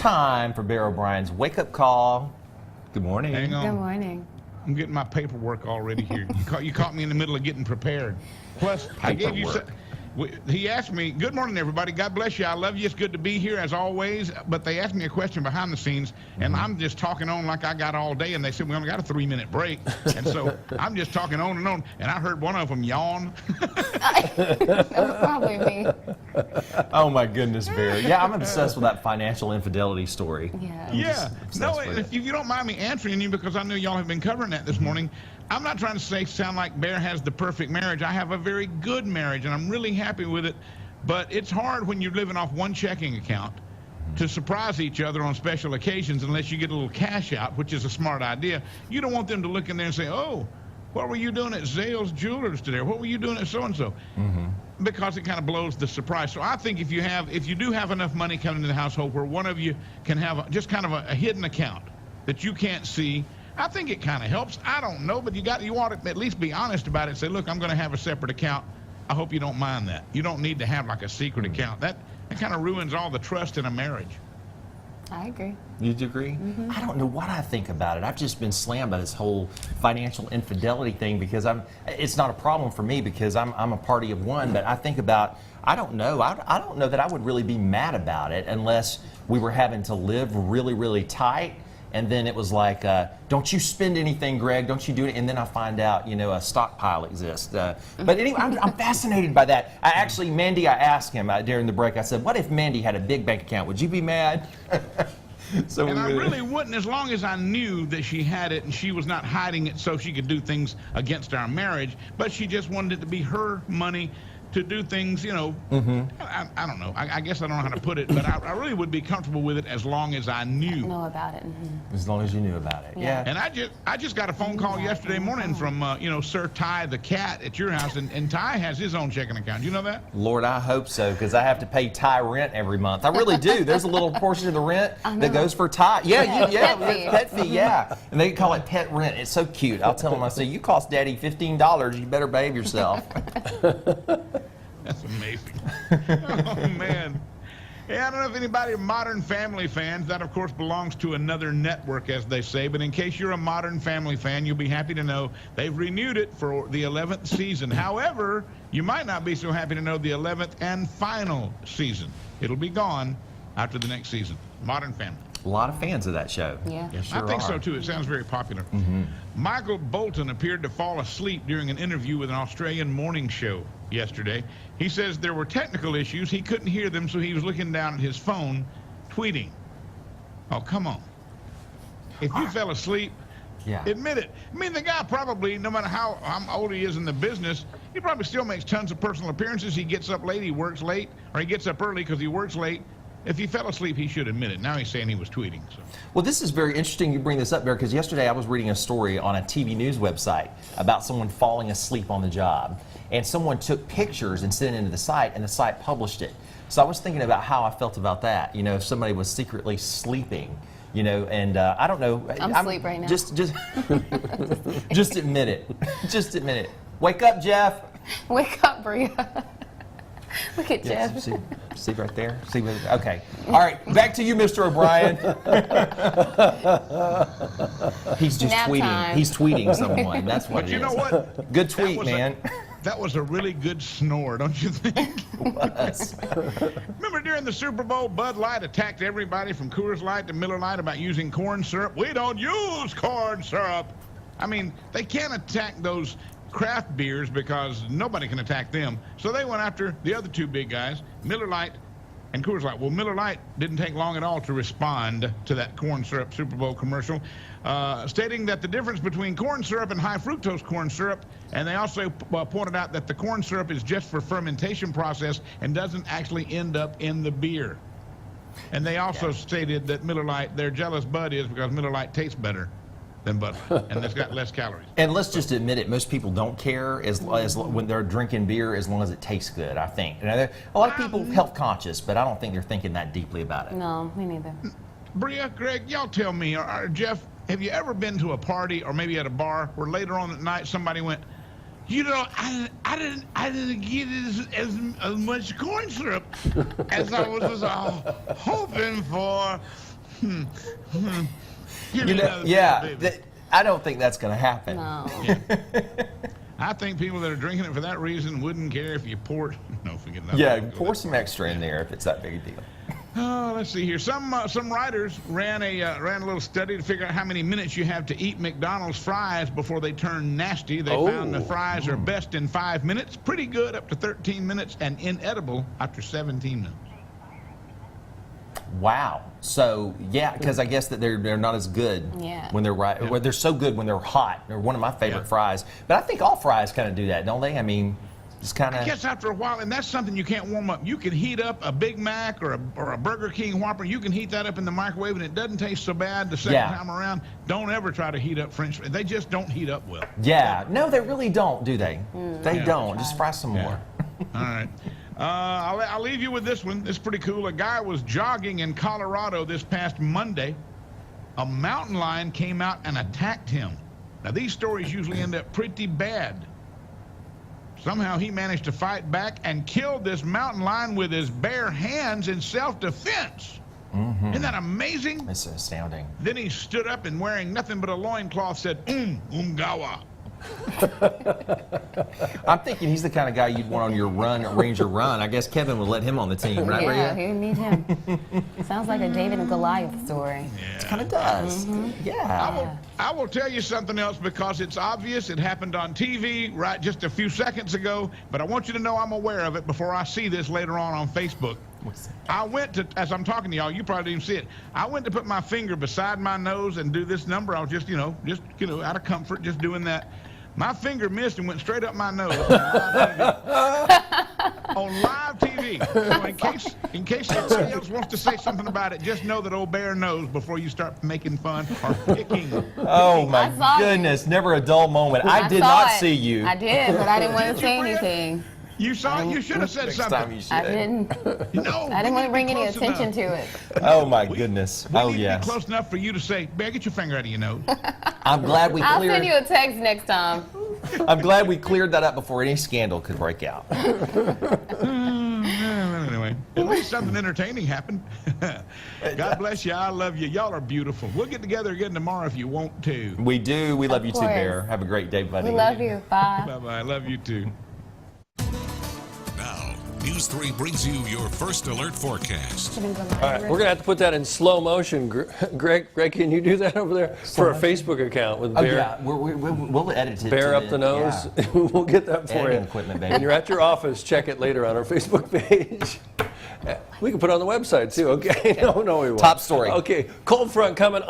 time for Bear O'Brien's wake-up call. Good morning. Hang on. Good morning. I'm getting my paperwork already here. You caught me in the middle of getting prepared. Plus, I gave you. He asked me, good morning, everybody. God bless you. I love you. It's good to be here, as always. But they asked me a question behind the scenes, and I'm just talking on like I got all day. And they said, we only got a 3-minute break. And so I'm just talking on. And I heard one of them yawn. That was probably me. Oh, my goodness, Bear. Yeah, I'm obsessed with that financial infidelity story. Yeah. Yeah. No, with if you don't mind me answering you, because I know y'all have been covering that this morning, I'm not trying to sound like Bear has the perfect marriage. I have a very good marriage, and I'm really happy with it. But it's hard when you're living off one checking account to surprise each other on special occasions unless you get a little cash out, which is a smart idea. You don't want them to look in there and say, oh, what were you doing at Zales Jewelers today? What were you doing at so-and-so? Because it kind of blows the surprise. So I think if you do have enough money coming into the household where one of you can have just kind of a hidden account that you can't see, I think it kind of helps. I don't know, but you want to at least be honest about it and say, look, I'm going to have a separate account. I hope you don't mind that. You don't need to have like a secret account. That kind of ruins all the trust in a marriage. I agree. You agree? I don't know what I think about it. I've just been slammed by this whole financial infidelity thing because it's not a problem for me because I'm a party of one, but I think about, I don't know. I don't know that I would really be mad about it unless we were having to live really, really tight. And then it was like, don't you spend anything, Greg? Don't you do it? And then I find out, a stockpile exists. But anyway, I'm fascinated by that. Mandy, I asked him during the break, I said, what if Mandy had a big bank account? Would you be mad? And I really wouldn't, as long as I knew that she had it and she was not hiding it so she could do things against our marriage, but she just wanted it to be her money to do things, I don't know. I guess I don't know how to put it, but I really would be comfortable with it as long as I knew. Know about it. As long as you knew about it, yeah. And I just got a phone call yesterday morning from, Sir Ty the cat at your house, and Ty has his own checking account. Do you know that? Lord, I hope so, because I have to pay Ty rent every month. I really do. There's a little portion of the rent that goes for Ty. Pet fee, yeah. And they call it pet rent. It's so cute. I'll tell them, I say, you cost Daddy $15. You better behave yourself. That's amazing. Oh, man. Hey, I don't know if anybody are Modern Family fans. That, of course, belongs to another network, as they say. But in case you're a Modern Family fan, you'll be happy to know they've renewed it for the 11th season. However, you might not be so happy to know the 11th and final season. It'll be gone after the next season. Modern Family. A lot of fans of that show. Yeah. Yes, sure I think are. so, too. It sounds very popular. Michael Bolton appeared to fall asleep during an interview with an Australian morning show yesterday. He says there were technical issues. He couldn't hear them, so he was looking down at his phone, tweeting. Oh, come on. If you fell asleep, admit it. I mean, the guy probably, no matter how old he is in the business, he probably still makes tons of personal appearances. He gets up late, he works late, or he gets up early because he works late. If he fell asleep, he should admit it. Now he's saying he was tweeting. So. Well, this is very interesting you bring this up, Bear, because yesterday I was reading a story on a TV news website about someone falling asleep on the job. And someone took pictures and sent it into the site, and the site published it. So I was thinking about how I felt about that. If somebody was secretly sleeping, and I don't know. I'm asleep right now. Just admit it. Just admit it. Wake up, Jeff. Wake up, Bria. Look at Jeff. See right there? Okay. All right, back to you, Mr. O'Brien. He's just Nap tweeting. time. He's tweeting someone. That's what But it is. you know what? Good tweet, man. That was a really good snore, don't you think? It was. Remember during the Super Bowl, Bud Light attacked everybody from Coors Light to Miller Lite about using corn syrup. We don't use corn syrup. I mean, they can't attack those craft beers because nobody can attack them. So they went after the other two big guys, Miller Lite and Coors Light. Well, Miller Lite didn't take long at all to respond to that corn syrup Super Bowl commercial, stating that the difference between corn syrup and high fructose corn syrup, and they also pointed out that the corn syrup is just for fermentation process and doesn't actually end up in the beer. And they also stated that Miller Lite, their jealous Bud is because Miller Lite tastes better than Bud Light, and it's got less calories. And let's just admit it, most people don't care as when they're drinking beer as long as it tastes good, I think. A lot of people health conscious, but I don't think they're thinking that deeply about it. No, me neither. Bria, Greg, y'all tell me, or Jeff, have you ever been to a party or maybe at a bar where later on at night somebody went, I didn't get as much corn syrup as I was hoping for. Give You me know, another yeah, beer, baby. I don't think that's going to happen. No. I think people that are drinking it for that reason wouldn't care if you poured. No, forget that. Yeah, Don't go pour that some far. extra in there if it's that big a deal. Oh, let's see here. Some writers ran a little study to figure out how many minutes you have to eat McDonald's fries before they turn nasty. They found the fries are best in 5 minutes, pretty good up to 13 minutes, and inedible after 17 minutes. Wow. So yeah, because I guess that they're not as good when they're right. Well, they're so good when they're hot. They're one of my favorite fries. But I think all fries kind of do that, don't they? I mean, just kind I of. guess after a while, and that's something you can't warm up. You can heat up a Big Mac or a Burger King Whopper. You can heat that up in the microwave, and it doesn't taste so bad the second time around. Don't ever try to heat up French fries. They just don't heat up well. Yeah. No, they really don't, do they? They don't. Just fry some more. All right. I'll leave you with this one. This is pretty cool. A guy was jogging in Colorado this past Monday. A mountain lion came out and attacked him. Now, these stories usually end up pretty bad. Somehow he managed to fight back and killed this mountain lion with his bare hands in self-defense. Isn't that amazing? It's astounding. Then he stood up and wearing nothing but a loincloth said, Umgawa. I'm thinking he's the kind of guy you'd want on your Ranger run. I guess Kevin would let him on the team, right, Yeah, Rhea? you need him. Sounds like a David and Goliath story. It kind of does. Yeah. I will tell you something else because it's obvious. It happened on TV right just a few seconds ago, but I want you to know I'm aware of it before I see this later on Facebook. I went to, as I'm talking to y'all, you probably didn't see it. I went to put my finger beside my nose and do this number. I was just, out of comfort, just doing that. My finger missed and went straight up my nose on live TV. So in case somebody else wants to say something about it, just know that old Bear knows before you start making fun or picking. Oh I my saw goodness, never a dull moment. I did saw not it. see you. I did, but I didn't want Did to say you, Rhea? anything. You saw it? You should have said Next something. time you should. I didn't. No, I didn't want to bring any attention enough. to it. Oh my goodness. We Oh need to yes. be close enough for you to say, Bear, get your finger out of your nose. I'm glad we I'll send you cleared. a text next time. I'm glad we cleared that up before any scandal could break out. Anyway, at least something entertaining happened. God bless you. I love you. Y'all are beautiful. We'll get together again tomorrow if you want to. We do. We love you too, course. Bear. Have a great day, buddy. We love you. Bye. Bye-bye. I love you too. Now, News 3 brings you your first alert forecast. All right, we're going to have to put that in slow motion. Greg, can you do that over there for a Facebook account with Oh Bear? yeah, we'll edit it. Bear to up the nose. yeah. We'll get that for Editing you. equipment, baby. When you're at your office, check it later on our Facebook page. We can put it on the website too, okay? No, we won't. Top story. Okay, cold front coming on.